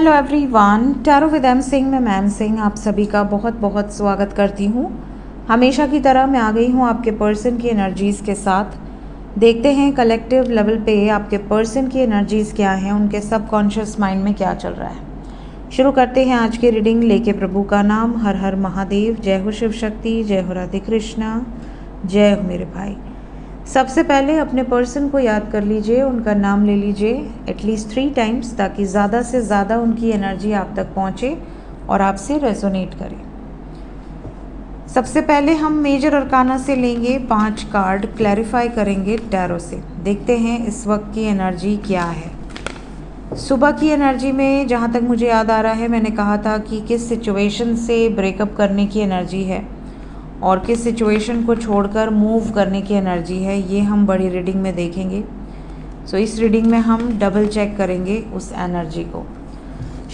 Hello everyone, tarot with M Singh में ma'am Singh आप सभी का बहुत बहुत स्वागत करती हूँ। हमेशा की तरह मैं आ गई हूँ आपके पर्सन की एनर्जीज़ के साथ। देखते हैं कलेक्टिव लेवल पे आपके पर्सन की एनर्जीज़ क्या हैं, उनके सबकॉन्शियस माइंड में क्या चल रहा है। शुरू करते हैं आज की रीडिंग लेके प्रभु का नाम। हर हर महादेव, जय हो शिव शक्ति, जय हो राधे कृष्णा, जय हो मेरे भाई। सबसे पहले अपने पर्सन को याद कर लीजिए, उनका नाम ले लीजिए एटलीस्ट 3 टाइम्स, ताकि ज़्यादा से ज़्यादा उनकी एनर्जी आप तक पहुँचे और आपसे रेजोनेट करे। सबसे पहले हम मेजर अरकाना से लेंगे 5 कार्ड, क्लैरिफाई करेंगे टैरो से। देखते हैं इस वक्त की एनर्जी क्या है। सुबह की एनर्जी में जहाँ तक मुझे याद आ रहा है, मैंने कहा था कि किस सिचुएशन से ब्रेकअप करने की एनर्जी है और किस सिचुएशन को छोड़कर मूव करने की एनर्जी है, ये हम बड़ी रीडिंग में देखेंगे। सो इस रीडिंग में हम डबल चेक करेंगे उस एनर्जी को।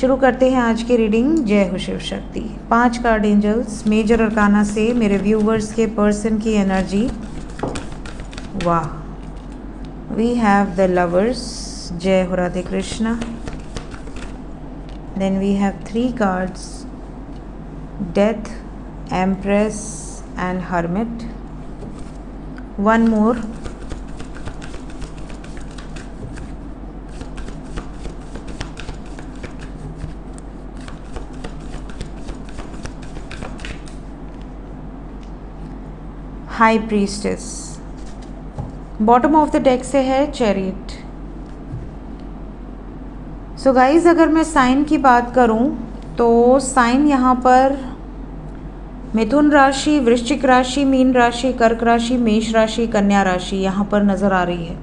शुरू करते हैं आज की रीडिंग। जय हो Shiv Shakti. 5 card angels major arcana से मेरे व्यूवर्स के पर्सन की एनर्जी। वाह, वी हैव द लवर्स, जय हो Radhe Krishna. Then we have 3 cards, death, empress and hermit. One more, high priestess. Bottom of the deck से है चैरियट। सो गाइज, अगर मैं साइन की बात करूं तो साइन यहाँ पर मिथुन राशि, वृश्चिक राशि, मीन राशि, कर्क राशि, मेष राशि, कन्या राशि यहाँ पर नज़र आ रही है।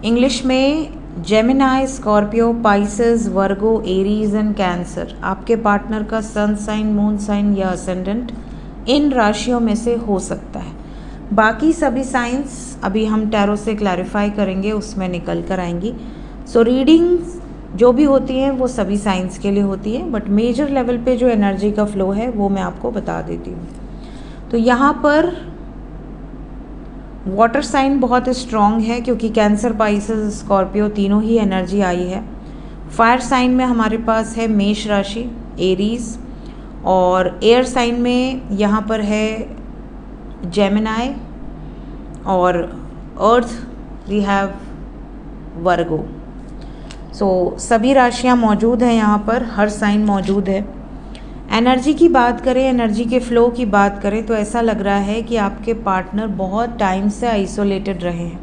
इंग्लिश में Gemini, Scorpio, Pisces, Virgo, Aries and cancer. आपके पार्टनर का सन साइन, मून साइन या असेंडेंट इन राशियों में से हो सकता है। बाकी सभी साइंस अभी हम टैरो से क्लैरिफाई करेंगे, उसमें निकल कर आएंगी। सो रीडिंग जो भी होती हैं वो सभी साइंस के लिए होती है, बट मेजर लेवल पे जो एनर्जी का फ्लो है वो मैं आपको बता देती हूँ। तो यहाँ पर वाटर साइन बहुत स्ट्रॉन्ग है, क्योंकि कैंसर, पाइसेस, स्कॉर्पियो तीनों ही एनर्जी आई है। फायर साइन में हमारे पास है मेष राशि, एरीज, और एयर साइन में यहाँ पर है जेमिनाई, और अर्थ वी हैव वर्गो। सो सभी राशियाँ मौजूद हैं यहाँ पर, हर साइन मौजूद है। एनर्जी की बात करें, एनर्जी के फ्लो की बात करें तो ऐसा लग रहा है कि आपके पार्टनर बहुत टाइम से आइसोलेटेड रहे हैं।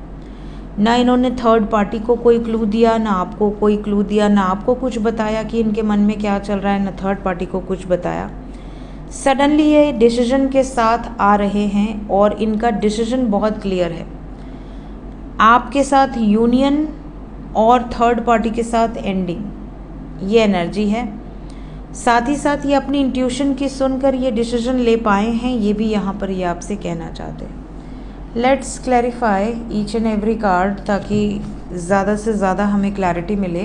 ना इन्होंने थर्ड पार्टी को कोई क्लू दिया, ना आपको कोई क्लू दिया, ना आपको कुछ बताया कि इनके मन में क्या चल रहा है, ना थर्ड पार्टी को कुछ बताया। सडनली ये डिसीजन के साथ आ रहे हैं और इनका डिसीजन बहुत क्लियर है। आपके साथ यूनियन और थर्ड पार्टी के साथ एंडिंग, ये एनर्जी है। साथ ही साथ ये अपनी इंट्यूशन की सुनकर ये डिसीजन ले पाए हैं, ये भी यहाँ पर ये आपसे कहना चाहते हैं। Let's clarify each and every card, ताकि ज़्यादा से ज़्यादा हमें क्लैरिटी मिले।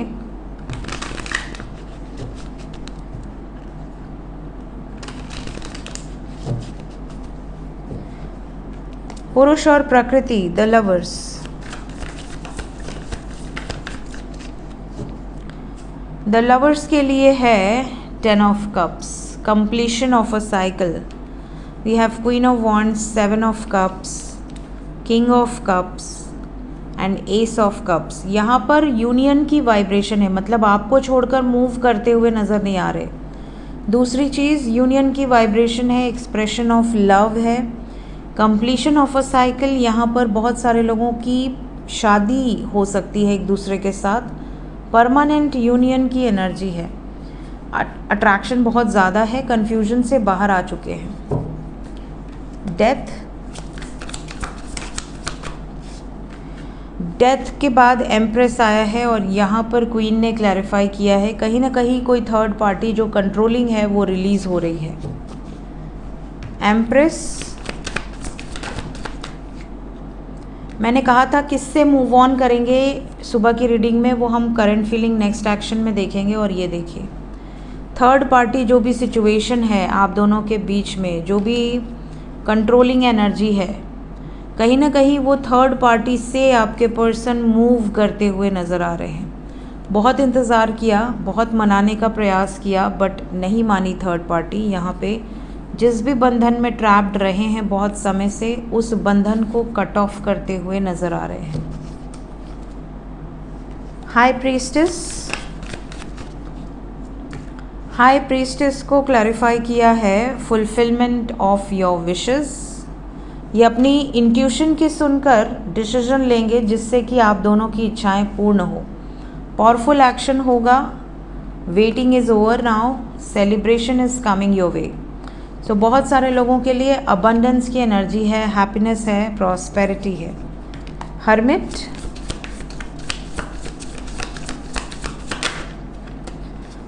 पुरुष और प्रकृति, द लवर्स। द लवर्स के लिए है 10 of cups, completion of a cycle. We have queen of wands, 7 of cups, king of cups and ace of cups. यहाँ पर यूनियन की वाइब्रेशन है, मतलब आपको छोड़कर मूव करते हुए नज़र नहीं आ रहे। दूसरी चीज़, यूनियन की वाइब्रेशन है, एक्सप्रेशन ऑफ लव है। कंप्लीशन ऑफ अ साइकिल, यहाँ पर बहुत सारे लोगों की शादी हो सकती है एक दूसरे के साथ। परमानेंट यूनियन की एनर्जी है। अट्रैक्शन बहुत ज़्यादा है, कन्फ्यूजन से बाहर आ चुके हैं। डेथ, डेथ के बाद एम्प्रेस आया है, और यहाँ पर क्वीन ने क्लैरिफाई किया है कहीं ना कहीं कोई थर्ड पार्टी जो कंट्रोलिंग है वो रिलीज़ हो रही है। एम्प्रेस, मैंने कहा था किससे मूव ऑन करेंगे सुबह की रीडिंग में, वो हम करंट फीलिंग नेक्स्ट एक्शन में देखेंगे। और ये देखिए, थर्ड पार्टी जो भी सिचुएशन है आप दोनों के बीच में, जो भी कंट्रोलिंग एनर्जी है, कहीं ना कहीं वो थर्ड पार्टी से आपके पर्सन मूव करते हुए नज़र आ रहे हैं। बहुत इंतज़ार किया, बहुत मनाने का प्रयास किया, बट नहीं मानी थर्ड पार्टी। यहाँ पे जिस भी बंधन में ट्रैप्ड रहे हैं बहुत समय से, उस बंधन को कट ऑफ करते हुए नज़र आ रहे हैं। हाई प्रीस्टेस को क्लैरिफाई किया है फुलफिलमेंट ऑफ योर विशेस। ये अपनी इंट्यूशन की सुनकर डिसीजन लेंगे जिससे कि आप दोनों की इच्छाएं पूर्ण हो। पावरफुल एक्शन होगा। Waiting is over now, celebration is coming your way. So बहुत सारे लोगों के लिए अबंडेंस की एनर्जी है, हैप्पीनेस है, प्रॉस्पेरिटी है। हर्मिट,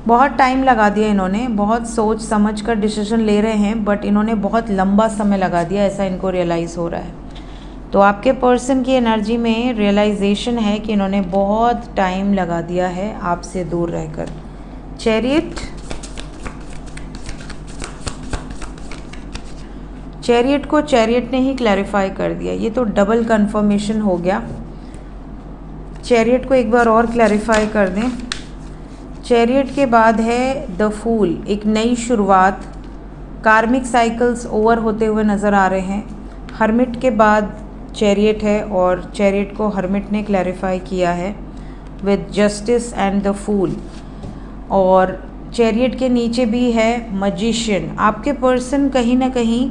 बहुत टाइम लगा दिया इन्होंने, बहुत सोच समझ कर डिसीजन ले रहे हैं, बट इन्होंने बहुत लंबा समय लगा दिया, ऐसा इनको रियलाइज़ हो रहा है। तो आपके पर्सन की एनर्जी में रियलाइजेशन है कि इन्होंने बहुत टाइम लगा दिया है आपसे दूर रहकर। चैरियट को चैरियट ने ही क्लैरिफाई कर दिया। ये तो डबल कंफर्मेशन हो गया। चैरियट को एक बार और क्लैरिफाई कर दें। चैरियट के बाद है द फूल, एक नई शुरुआत। कार्मिक साइकिल्स ओवर होते हुए नज़र आ रहे हैं। हर्मिट के बाद चैरियट है और चैरियट को हर्मिट ने क्लैरिफाई किया है with justice and the fool. और चैरियट के नीचे भी है मैजिशियन। आपके पर्सन कहीं ना कहीं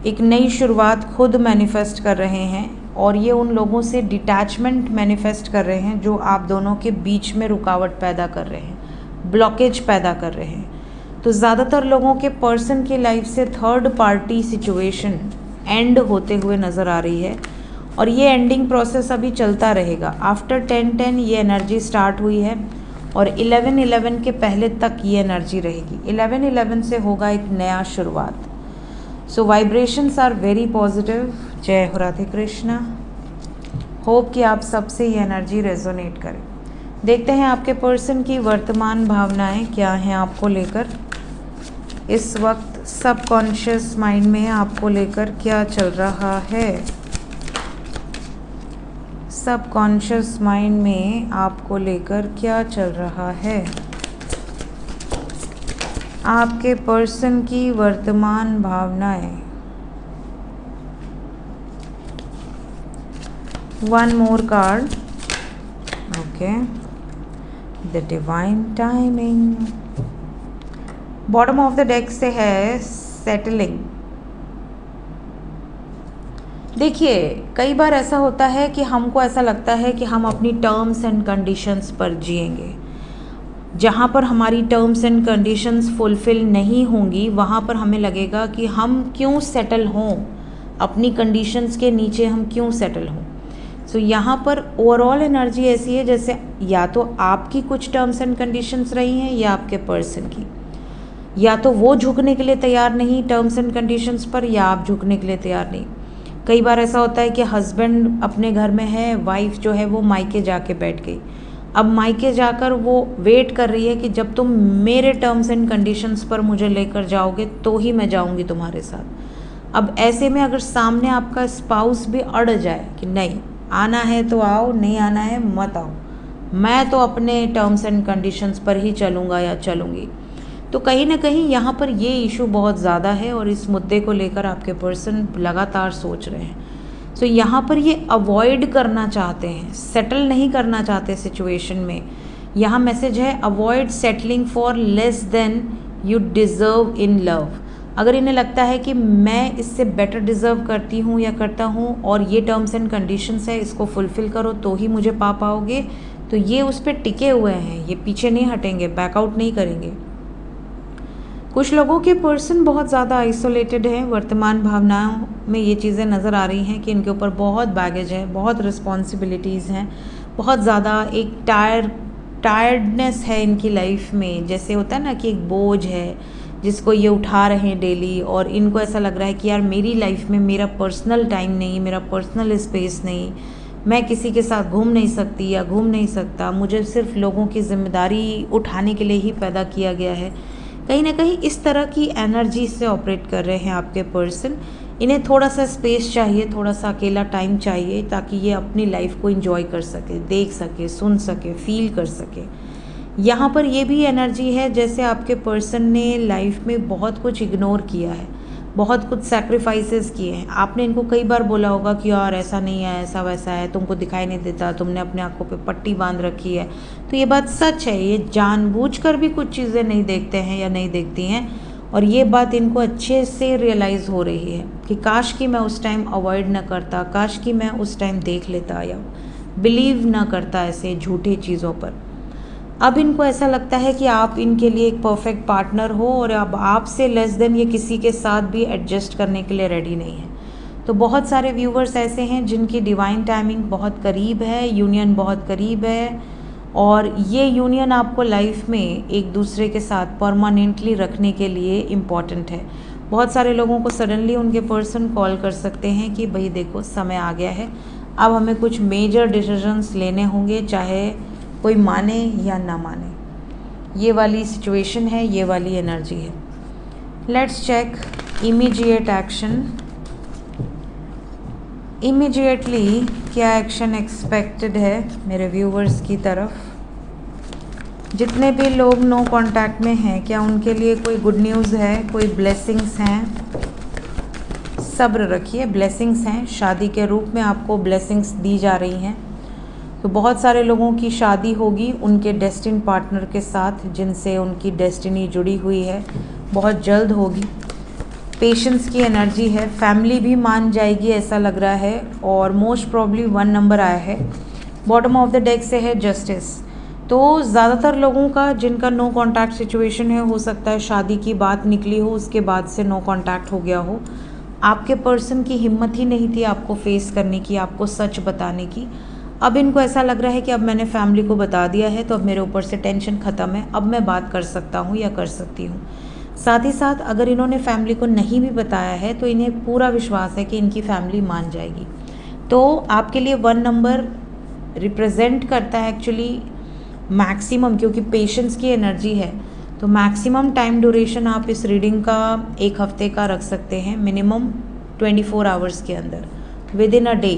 एक नई शुरुआत खुद मैनिफेस्ट कर रहे हैं और ये उन लोगों से डिटैचमेंट मैनिफेस्ट कर रहे हैं जो आप दोनों के बीच में रुकावट पैदा कर रहे हैं, ब्लॉकेज पैदा कर रहे हैं। तो ज़्यादातर लोगों के पर्सन की लाइफ से थर्ड पार्टी सिचुएशन एंड होते हुए नज़र आ रही है और ये एंडिंग प्रोसेस अभी चलता रहेगा। आफ्टर 10-10 ये एनर्जी स्टार्ट हुई है और 11-11 के पहले तक ये एनर्जी रहेगी। 11-11 से होगा एक नया शुरुआत। सो वाइब्रेशंस आर वेरी पॉजिटिव। जय हो राधे कृष्णा। होप कि आप सबसे ये एनर्जी रेजोनेट करे। देखते हैं आपके पर्सन की वर्तमान भावनाएं क्या हैं आपको लेकर। इस वक्त सबकॉन्शियस माइंड में आपको लेकर क्या चल रहा है। सबकॉन्शियस माइंड में आपको लेकर क्या चल रहा है। आपके पर्सन की वर्तमान भावनाएं। One more card. Okay, the divine timing. Bottom of the deck से है सेटलिंग। देखिए, कई बार ऐसा होता है कि हमको ऐसा लगता है कि हम अपनी टर्म्स एंड कंडीशंस पर जिएंगे। जहाँ पर हमारी टर्म्स एंड कंडीशंस फुलफ़िल नहीं होंगी वहाँ पर हमें लगेगा कि हम क्यों सेटल हों, अपनी कंडीशंस के नीचे हम क्यों सेटल हों। सो यहाँ पर ओवरऑल एनर्जी ऐसी है जैसे या तो आपकी कुछ टर्म्स एंड कंडीशंस रही हैं या आपके पर्सन की, या तो वो झुकने के लिए तैयार नहीं टर्म्स एंड कंडीशंस पर, या आप झुकने के लिए तैयार नहीं। कई बार ऐसा होता है कि हस्बैंड अपने घर में है, वाइफ जो है वो मायके जाके बैठ गई। अब मायके जाकर वो वेट कर रही है कि जब तुम मेरे टर्म्स एंड कंडीशंस पर मुझे लेकर जाओगे तो ही मैं जाऊंगी तुम्हारे साथ। अब ऐसे में अगर सामने आपका स्पाउस भी अड़ जाए कि नहीं आना है तो आओ, नहीं आना है मत आओ, मैं तो अपने टर्म्स एंड कंडीशंस पर ही चलूँगा या चलूँगी, तो कहीं ना कहीं यहाँ पर ये इशू बहुत ज़्यादा है और इस मुद्दे को लेकर आपके पर्सन लगातार सोच रहे हैं। सो यहाँ पर ये अवॉइड करना चाहते हैं, सेटल नहीं करना चाहते सिचुएशन में। यहाँ मैसेज है avoid settling for less than you deserve in love. अगर इन्हें लगता है कि मैं इससे बेटर डिज़र्व करती हूँ या करता हूँ और ये टर्म्स एंड कंडीशंस है, इसको फुलफ़िल करो तो ही मुझे पा पाओगे, तो ये उस पर टिके हुए हैं, ये पीछे नहीं हटेंगे, बैकआउट नहीं करेंगे। कुछ लोगों के पर्सन बहुत ज़्यादा आइसोलेटेड हैं। वर्तमान भावनाओं में ये चीज़ें नज़र आ रही हैं कि इनके ऊपर बहुत बैगेज है, बहुत रिस्पॉन्सिबिलिटीज़ हैं, बहुत ज़्यादा एक टायर्डनेस है इनकी लाइफ में। जैसे होता है ना कि एक बोझ है जिसको ये उठा रहे हैं डेली, और इनको ऐसा लग रहा है कि यार मेरी लाइफ में मेरा पर्सनल टाइम नहीं, मेरा पर्सनल स्पेस नहीं, मैं किसी के साथ घूम नहीं सकती या घूम नहीं सकता, मुझे सिर्फ लोगों की जिम्मेदारी उठाने के लिए ही पैदा किया गया है। कहीं ना कहीं इस तरह की एनर्जी से ऑपरेट कर रहे हैं आपके पर्सन। इन्हें थोड़ा सा स्पेस चाहिए, थोड़ा सा अकेला टाइम चाहिए ताकि ये अपनी लाइफ को एंजॉय कर सके, देख सके, सुन सके, फील कर सके। यहाँ पर ये भी एनर्जी है जैसे आपके पर्सन ने लाइफ में बहुत कुछ इग्नोर किया है, बहुत कुछ सैक्रिफाइसेस किए हैं। आपने इनको कई बार बोला होगा कि यार ऐसा नहीं है, ऐसा वैसा है, तुमको दिखाई नहीं देता, तुमने अपने आंखों पे पट्टी बांध रखी है। तो ये बात सच है, ये जानबूझकर भी कुछ चीज़ें नहीं देखते हैं या नहीं देखती हैं, और ये बात इनको अच्छे से रियलाइज़ हो रही है कि काश कि मैं उस टाइम अवॉइड ना करता, काश कि मैं उस टाइम देख लेता या बिलीव ना करता ऐसे झूठी चीज़ों पर। अब इनको ऐसा लगता है कि आप इनके लिए एक परफेक्ट पार्टनर हो और अब आपसे लेस देन ये किसी के साथ भी एडजस्ट करने के लिए रेडी नहीं है। तो बहुत सारे व्यूवर्स ऐसे हैं जिनकी डिवाइन टाइमिंग बहुत करीब है, यूनियन बहुत करीब है, और ये यूनियन आपको लाइफ में एक दूसरे के साथ परमानेंटली रखने के लिए इम्पॉर्टेंट है। बहुत सारे लोगों को सडनली उनके पर्सन कॉल कर सकते हैं कि भाई देखो समय आ गया है, अब हमें कुछ मेजर डिसीजंस लेने होंगे, चाहे कोई माने या ना माने। ये वाली सिचुएशन है, ये वाली एनर्जी है। Let's check immediate action. Immediately क्या एक्शन एक्सपेक्टेड है मेरे व्यूवर्स की तरफ? जितने भी लोग नो कांटेक्ट में हैं, क्या उनके लिए कोई गुड न्यूज़ है, कोई ब्लेसिंग्स हैं? सब्र रखिए, ब्लेसिंग्स हैं, शादी के रूप में आपको ब्लेसिंग्स दी जा रही हैं। तो बहुत सारे लोगों की शादी होगी उनके डेस्टिन पार्टनर के साथ, जिनसे उनकी डेस्टिनी जुड़ी हुई है, बहुत जल्द होगी। पेशेंस की एनर्जी है, फैमिली भी मान जाएगी ऐसा लग रहा है, और मोस्ट प्रॉब्ली 1 नंबर आया है। बॉटम ऑफ द डेक से है जस्टिस। तो ज़्यादातर लोगों का जिनका नो कांटेक्ट सिचुएशन है, हो सकता है शादी की बात निकली हो, उसके बाद से नो कांटेक्ट हो गया हो। आपके पर्सन की हिम्मत ही नहीं थी आपको फेस करने की, आपको सच बताने की। अब इनको ऐसा लग रहा है कि अब मैंने फैमिली को बता दिया है तो अब मेरे ऊपर से टेंशन ख़त्म है, अब मैं बात कर सकता हूँ या कर सकती हूँ। साथ ही साथ अगर इन्होंने फैमिली को नहीं भी बताया है तो इन्हें पूरा विश्वास है कि इनकी फैमिली मान जाएगी। तो आपके लिए 1 नंबर रिप्रेजेंट करता है एक्चुअली मैक्सिमम, क्योंकि पेशेंस की एनर्जी है तो मैक्सिमम टाइम ड्यूरेशन आप इस रीडिंग का 1 हफ्ते का रख सकते हैं, मिनिमम 24 आवर्स के अंदर, with in a day.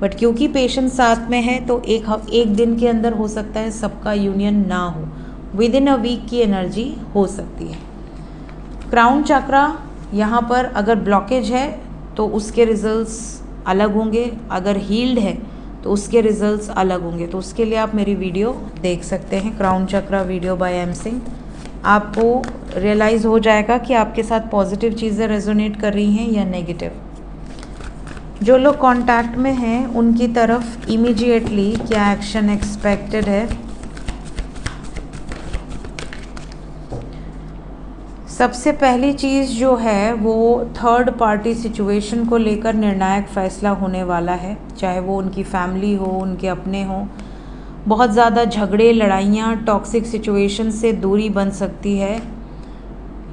But क्योंकि पेशेंस साथ में है तो एक दिन के अंदर हो सकता है सबका यूनियन ना हो, विद इन अ वीक की एनर्जी हो सकती है। क्राउन चक्रा, यहाँ पर अगर ब्लॉकेज है तो उसके रिजल्ट्स अलग होंगे, अगर हील्ड है तो उसके रिजल्ट्स अलग होंगे। तो उसके लिए आप मेरी वीडियो देख सकते हैं, क्राउन चक्रा वीडियो बाय एम सिंह। आपको रियलाइज़ हो जाएगा कि आपके साथ पॉजिटिव चीज़ें रेजोनेट कर रही हैं या नेगेटिव। जो लोग कांटेक्ट में हैं उनकी तरफ इमीडिएटली क्या एक्शन एक्सपेक्टेड है? सबसे पहली चीज़ जो है वो थर्ड पार्टी सिचुएशन को लेकर निर्णायक फैसला होने वाला है, चाहे वो उनकी फैमिली हो, उनके अपने हो। बहुत ज़्यादा झगड़े, लड़ाइयाँ, टॉक्सिक सिचुएशन से दूरी बन सकती है।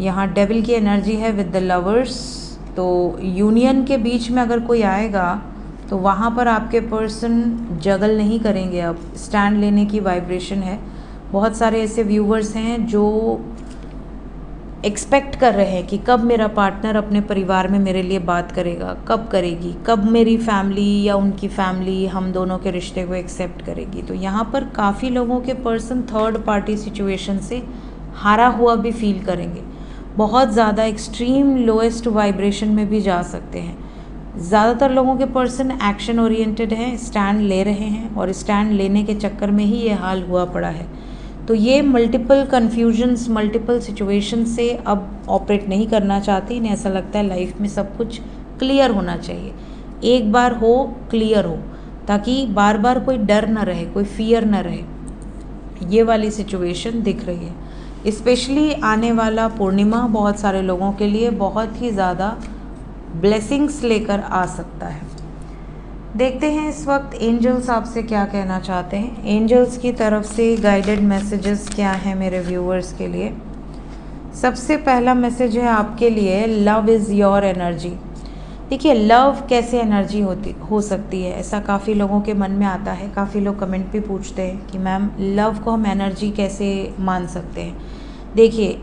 यहाँ डेविल की एनर्जी है विद द लवर्स। तो यूनियन के बीच में अगर कोई आएगा तो वहाँ पर आपके पर्सन जगल नहीं करेंगे, अब स्टैंड लेने की वाइब्रेशन है। बहुत सारे ऐसे व्यूवर्स हैं जो एक्सपेक्ट कर रहे हैं कि कब मेरा पार्टनर अपने परिवार में मेरे लिए बात करेगा, कब करेगी, कब मेरी फैमिली या उनकी फैमिली हम दोनों के रिश्ते को एक्सेप्ट करेगी। तो यहाँ पर काफ़ी लोगों के पर्सन थर्ड पार्टी सिचुएशन से हारा हुआ भी फील करेंगे, बहुत ज़्यादा एक्सट्रीम लोएस्ट वाइब्रेशन में भी जा सकते हैं। ज़्यादातर लोगों के पर्सन एक्शन ओरिएंटेड हैं, स्टैंड ले रहे हैं, और स्टैंड लेने के चक्कर में ही ये हाल हुआ पड़ा है। तो ये मल्टीपल कन्फ्यूजन्स, मल्टीपल सिचुएशन से अब ऑपरेट नहीं करना चाहती। इन्हें ऐसा लगता है लाइफ में सब कुछ क्लियर होना चाहिए, एक बार हो क्लियर हो, ताकि बार बार कोई डर ना रहे, कोई फियर ना रहे। ये वाली सिचुएशन दिख रही है। स्पेशली आने वाला पूर्णिमा बहुत सारे लोगों के लिए बहुत ही ज़्यादा ब्लेसिंग्स लेकर आ सकता है। देखते हैं इस वक्त एंजल्स आपसे क्या कहना चाहते हैं। एंजल्स की तरफ से गाइडेड मैसेजेस क्या हैं मेरे व्यूअर्स के लिए? सबसे पहला मैसेज है आपके लिए, लव इज़ योर एनर्जी। देखिए, लव कैसे एनर्जी हो सकती है, ऐसा काफ़ी लोगों के मन में आता है। काफ़ी लोग कमेंट भी पूछते हैं कि मैम लव को हम एनर्जी कैसे मान सकते हैं। देखिए,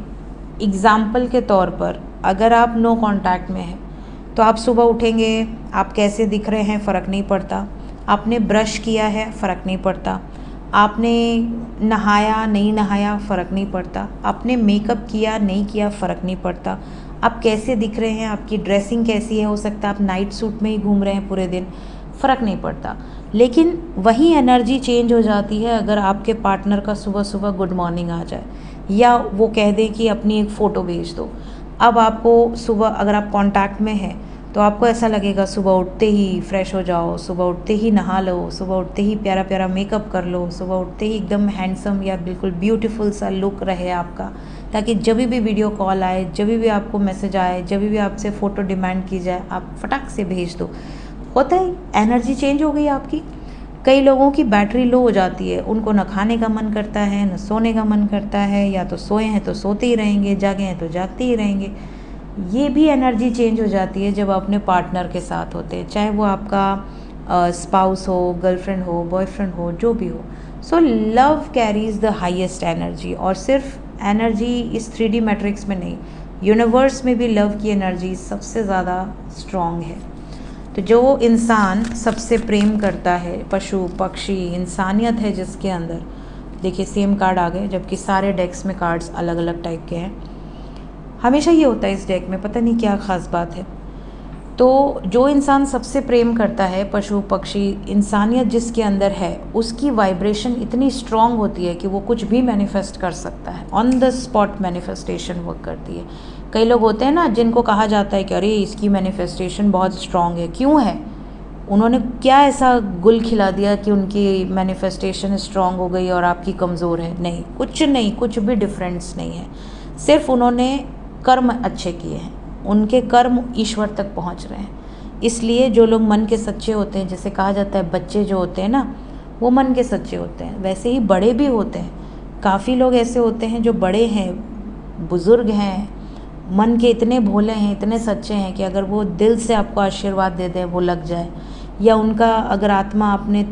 एग्ज़ाम्पल के तौर पर अगर आप नो कांटेक्ट में हैं तो आप सुबह उठेंगे, आप कैसे दिख रहे हैं फ़र्क नहीं पड़ता, आपने ब्रश किया है फ़र्क नहीं पड़ता, आपने नहाया नहीं नहाया फ़र्क नहीं पड़ता, आपने मेकअप किया नहीं किया फ़र्क नहीं पड़ता, आप कैसे दिख रहे हैं, आपकी ड्रेसिंग कैसी है, हो सकता है आप नाइट सूट में ही घूम रहे हैं पूरे दिन, फ़र्क नहीं पड़ता। लेकिन वही एनर्जी चेंज हो जाती है अगर आपके पार्टनर का सुबह सुबह गुड मॉर्निंग आ जाए, या वो कह दें कि अपनी एक फ़ोटो भेज दो। अब आपको सुबह अगर आप कांटेक्ट में हैं तो आपको ऐसा लगेगा सुबह उठते ही फ्रेश हो जाओ, सुबह उठते ही नहा लो, सुबह उठते ही प्यारा प्यारा मेकअप कर लो, सुबह उठते ही एकदम हैंडसम या बिल्कुल ब्यूटीफुल सा लुक रहे आपका, ताकि जब भी वीडियो कॉल आए, जब भी आपको मैसेज आए, जब भी आपसे फ़ोटो डिमांड की जाए, आप फटाक से भेज दो। होता है एनर्जी चेंज हो गई आपकी। कई लोगों की बैटरी लो हो जाती है, उनको न खाने का मन करता है, न सोने का मन करता है, या तो सोए हैं तो सोते ही रहेंगे, जागे हैं तो जागते ही रहेंगे। ये भी एनर्जी चेंज हो जाती है जब अपने पार्टनर के साथ होते हैं, चाहे वो आपका स्पाउस हो, गर्लफ्रेंड हो, बॉयफ्रेंड हो, जो भी हो। So love carries the highest energy, और सिर्फ एनर्जी इस 3D मैट्रिक्स में नहीं, यूनिवर्स में भी लव की एनर्जी सबसे ज़्यादा स्ट्रॉन्ग है। तो जो इंसान सबसे प्रेम करता है, पशु पक्षी इंसानियत है जिसके अंदर, देखिए सेम कार्ड आ गए, जबकि सारे डेक्स में कार्ड्स अलग अलग टाइप के हैं। हमेशा ये होता है इस डेक में, पता नहीं क्या ख़ास बात है। तो जो इंसान सबसे प्रेम करता है, पशु पक्षी इंसानियत जिसके अंदर है, उसकी वाइब्रेशन इतनी स्ट्रॉन्ग होती है कि वो कुछ भी मैनिफेस्ट कर सकता है, on the spot manifestation work करती है। कई लोग होते हैं ना जिनको कहा जाता है कि अरे इसकी मैनिफेस्टेशन बहुत स्ट्रॉन्ग है, क्यों है, उन्होंने क्या ऐसा गुल खिला दिया कि उनकी मैनिफेस्टेशन स्ट्रॉन्ग हो गई और आपकी कमज़ोर है। नहीं, कुछ भी डिफरेंस नहीं है, सिर्फ उन्होंने कर्म अच्छे किए हैं, उनके कर्म ईश्वर तक पहुंच रहे हैं। इसलिए जो लोग मन के सच्चे होते हैं, जैसे कहा जाता है बच्चे जो होते हैं ना वो मन के सच्चे होते हैं, वैसे ही बड़े भी होते हैं। काफ़ी लोग ऐसे होते हैं जो बड़े हैं, बुज़ुर्ग हैं, मन के इतने भोले हैं, इतने सच्चे हैं कि अगर वो दिल से आपको आशीर्वाद दे दें वो लग जाए, या उनका अगर आत्मा आपने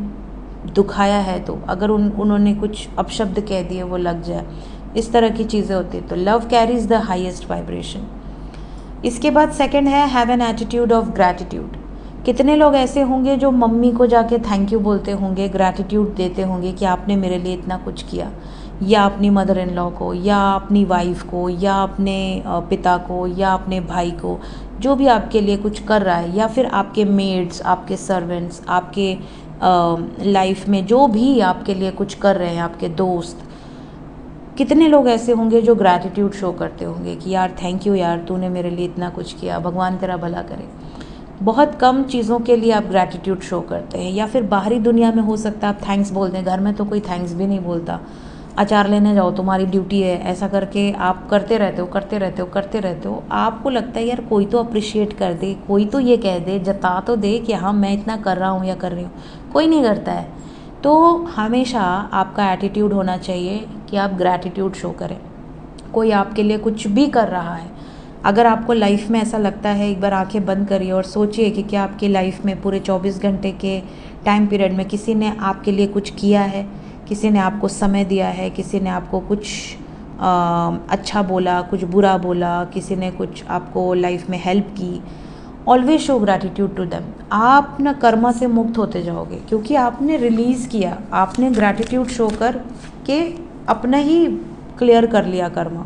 दुखाया है तो अगर उन्होंने कुछ अपशब्द कह दिए वो लग जाए, इस तरह की चीज़ें होती हैं। तो love carries the highest vibration. इसके बाद सेकंड है have an attitude of gratitude. कितने लोग ऐसे होंगे जो मम्मी को जाके थैंक यू बोलते होंगे, ग्रैटिट्यूड देते होंगे कि आपने मेरे लिए इतना कुछ किया, या अपनी मदर इन लॉ को, या अपनी वाइफ को, या अपने पिता को, या अपने भाई को, जो भी आपके लिए कुछ कर रहा है, या फिर आपके मेड्स, आपके सर्वेंट्स, आपके लाइफ में जो भी आपके लिए कुछ कर रहे हैं, आपके दोस्त। कितने लोग ऐसे होंगे जो ग्रैटिट्यूड शो करते होंगे कि यार थैंक यू यार, तूने मेरे लिए इतना कुछ किया, भगवान तेरा भला करे। बहुत कम चीज़ों के लिए आप ग्रैटिट्यूड शो करते हैं, या फिर बाहरी दुनिया में हो सकता है आप थैंक्स बोल दें, घर में तो कोई थैंक्स भी नहीं बोलता, अचार लेने जाओ तुम्हारी ड्यूटी है, ऐसा करके आप करते रहते हो। आपको लगता है यार कोई तो अप्रिशिएट कर दे, कोई तो ये कह दे, जता तो दे कि हाँ मैं इतना कर रहा हूँ या कर रही हूँ, कोई नहीं करता है। तो हमेशा आपका एटीट्यूड होना चाहिए कि आप ग्रैटिट्यूड शो करें। कोई आपके लिए कुछ भी कर रहा है, अगर आपको लाइफ में ऐसा लगता है, एक बार आंखें बंद करिए और सोचिए कि क्या आपकी लाइफ में पूरे 24 घंटे के टाइम पीरियड में किसी ने आपके लिए कुछ किया है, किसी ने आपको समय दिया है, किसी ने आपको कुछ अच्छा बोला, कुछ बुरा बोला, किसी ने कुछ आपको लाइफ में हेल्प की। Always show gratitude to them. आप ना कर्मा से मुक्त होते जाओगे, क्योंकि आपने रिलीज़ किया, आपने ग्रैटिट्यूड शो कर के अपना ही क्लियर कर लिया कर्मा,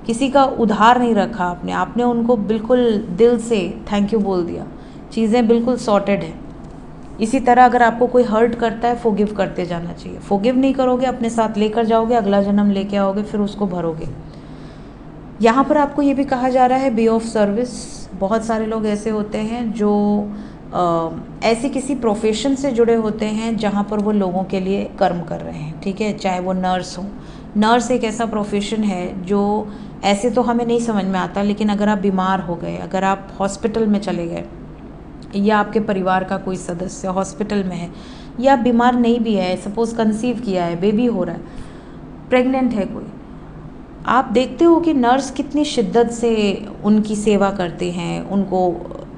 किसी का उधार नहीं रखा आपने उनको बिल्कुल दिल से थैंक यू बोल दिया, चीज़ें बिल्कुल सॉर्टेड है। इसी तरह अगर आपको कोई हर्ट करता है, फॉरगिव करते जाना चाहिए। फॉरगिव नहीं करोगे, अपने साथ लेकर जाओगे, अगला जन्म लेके आओगे, फिर उसको भरोगे। यहाँ पर आपको ये भी कहा जा रहा है बी ऑफ सर्विस। बहुत सारे लोग ऐसे होते हैं जो ऐसे किसी प्रोफेशन से जुड़े होते हैं जहाँ पर वो लोगों के लिए कर्म कर रहे हैं, ठीक है, चाहे वो नर्स हो। नर्स एक ऐसा प्रोफेशन है जो ऐसे तो हमें नहीं समझ में आता, लेकिन अगर आप बीमार हो गए, अगर आप हॉस्पिटल में चले गए, या आपके परिवार का कोई सदस्य हॉस्पिटल में है, या बीमार नहीं भी है, सपोज़ कंसीव किया है, बेबी हो रहा है, प्रेग्नेंट है कोई, आप देखते हो कि नर्स कितनी शिद्दत से उनकी सेवा करते हैं, उनको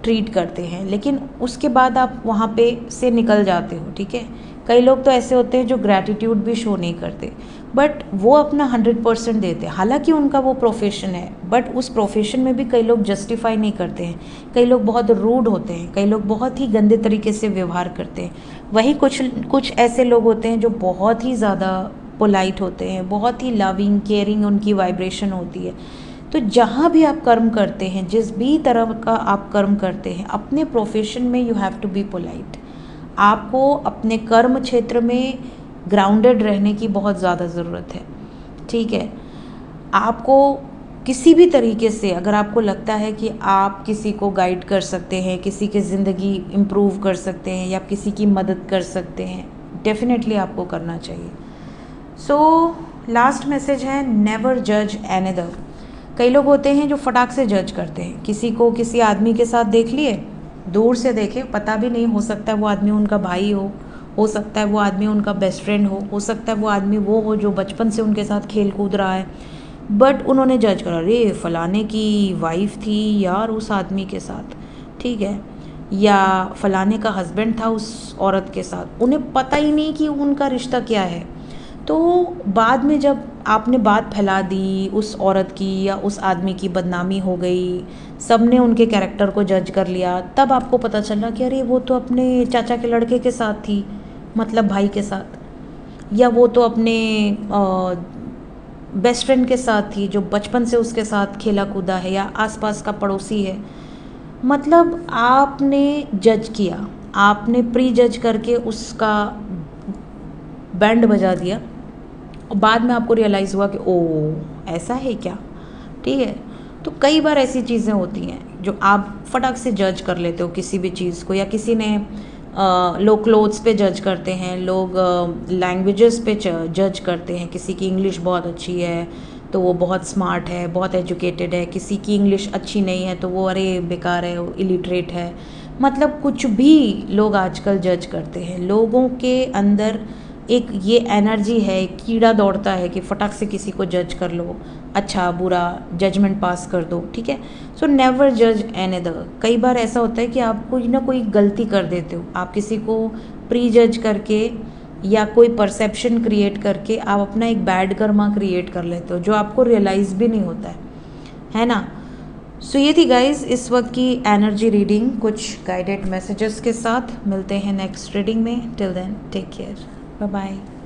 ट्रीट करते हैं, लेकिन उसके बाद आप वहाँ पे से निकल जाते हो, ठीक है। कई लोग तो ऐसे होते हैं जो ग्रैटिट्यूड भी शो नहीं करते, बट वो अपना 100% देते हैं, हालांकि उनका वो प्रोफेशन है, बट उस प्रोफेशन में भी कई लोग जस्टिफाई नहीं करते हैं, कई लोग बहुत रूड होते हैं, कई लोग बहुत ही गंदे तरीके से व्यवहार करते हैं। वहीं कुछ ऐसे लोग होते हैं जो बहुत ही ज़्यादा पोलाइट होते हैं, बहुत ही लविंग केयरिंग उनकी वाइब्रेशन होती है। तो जहाँ भी आप कर्म करते हैं, जिस भी तरह का आप कर्म करते हैं, अपने प्रोफेशन में you have to be polite. आपको अपने कर्म क्षेत्र में ग्राउंडेड रहने की बहुत ज़्यादा ज़रूरत है, ठीक है। आपको किसी भी तरीके से अगर आपको लगता है कि आप किसी को गाइड कर सकते हैं, किसी की ज़िंदगी इम्प्रूव कर सकते हैं या किसी की मदद कर सकते हैं, डेफिनेटली आपको करना चाहिए। सो लास्ट मैसेज है, नेवर जज एनदर। कई लोग होते हैं जो फटाक से जज करते हैं, किसी को किसी आदमी के साथ देख लिए, दूर से देखे, पता भी नहीं, हो सकता है वो आदमी उनका भाई हो सकता है वो आदमी उनका बेस्ट फ्रेंड हो सकता है वो आदमी वो हो जो बचपन से उनके साथ खेल कूद रहा है, बट उन्होंने जज करा, अरे फलाने की वाइफ थी यार उस आदमी के साथ, ठीक है, या फलाने का हस्बैंड था उस औरत के साथ, उन्हें पता ही नहीं कि उनका रिश्ता क्या है। तो बाद में जब आपने बात फैला दी उस औरत की या उस आदमी की, बदनामी हो गई, सब ने उनके कैरेक्टर को जज कर लिया, तब आपको पता चला कि अरे वो तो अपने चाचा के लड़के के साथ थी, मतलब भाई के साथ, या वो तो अपने बेस्ट फ्रेंड के साथ थी जो बचपन से उसके साथ खेला कूदा है, या आसपास का पड़ोसी है। मतलब आपने जज किया, आपने प्री जज करके उसका बैंड बजा दिया, और बाद में आपको रियलाइज़ हुआ कि ओ ऐसा है क्या, ठीक है। तो कई बार ऐसी चीज़ें होती हैं जो आप फटाक से जज कर लेते हो किसी भी चीज़ को, या किसी ने लोग क्लोथ्स पे जज करते हैं, लोग लैंग्वेजेस पे जज करते हैं, किसी की इंग्लिश बहुत अच्छी है तो वो बहुत स्मार्ट है, बहुत एजुकेटेड है, किसी की इंग्लिश अच्छी नहीं है तो वो अरे बेकार है, वो इलिटरेट है। मतलब कुछ भी लोग आजकल जज करते हैं, लोगों के अंदर एक ये एनर्जी है, कीड़ा दौड़ता है कि फटाक से किसी को जज कर लो, अच्छा बुरा जजमेंट पास कर दो, ठीक है। सो नेवर जज एनदर। कई बार ऐसा होता है कि आप कोई ना कोई गलती कर देते हो, आप किसी को प्री जज करके या कोई परसेप्शन क्रिएट करके आप अपना एक बैड कर्मा क्रिएट कर लेते हो जो आपको रियलाइज़ भी नहीं होता है ना। सो ये थी गाइज इस वक्त की एनर्जी रीडिंग, कुछ गाइडेड मैसेजेस के साथ। मिलते हैं नेक्स्ट रीडिंग में, till then take care, bye bye.